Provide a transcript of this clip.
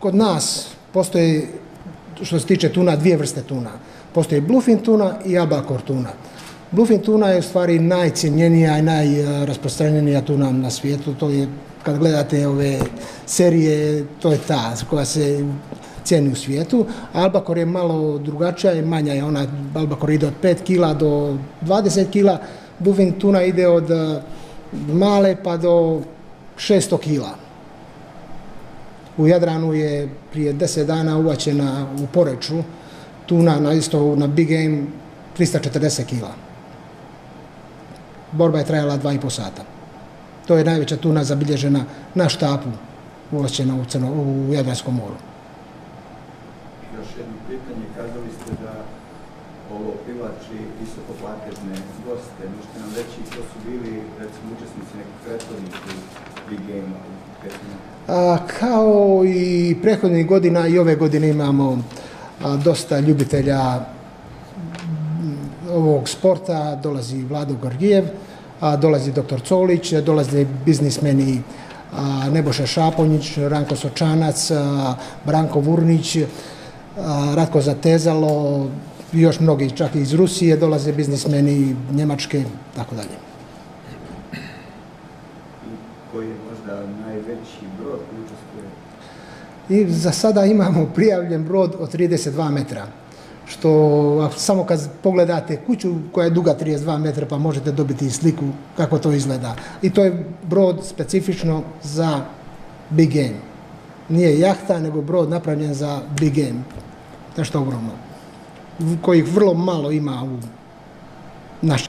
kod nas postoji, što se tiče tuna, dvije vrste tuna. Postoji bluefin tuna i albacore tuna. Bluefin tuna je u stvari najcjenjenija i najrasprostranjenija tuna na svijetu. To je, kad gledate ove serije, to je ta koja se cijeni u svijetu. Albacore je malo drugačija i manja je ona. Albacore ide od 5 kila do 20 kila. Bluefin tuna ide od male pa do 600 kila. U Jadranu je prije 10 dana uvaćena u Poreču tuna na Big Game 340 kila. Borba je trajala 2,5 sata. To je najveća tuna zabilježena na štapu uvaćena u Jadranskom moru. Još jedno pitanje, kazali ste da ovo privlači visokoplatežne goste. Možete nam reći ko su bili, recimo, učesnici nekih prethodnih Big Game-a? Kao i prethodnih godina i ove godine imamo dosta ljubitelja ovog sporta. Dolazi Vlado Gorgijev, dolazi dr. Colić, dolaze biznismeni Nebojša Šaponjić, Ranko Sočanac, Branko Vurnić, Ratko Zatezalo, još mnogi čak iz Rusije dolaze biznismeni, Njemačke, tako dalje. Koji je možda najveći brod koji učestvuje? I za sada imamo prijavljen brod od 32 metra. Što samo kad pogledate kuću koja je duga 32 metra pa možete dobiti sliku kako to izgleda. I to je brod specifično za Big Game. Nije jahta, nego brod napravljen za Big Game. Nešto ogromno. Kojih vrlo malo ima u našem.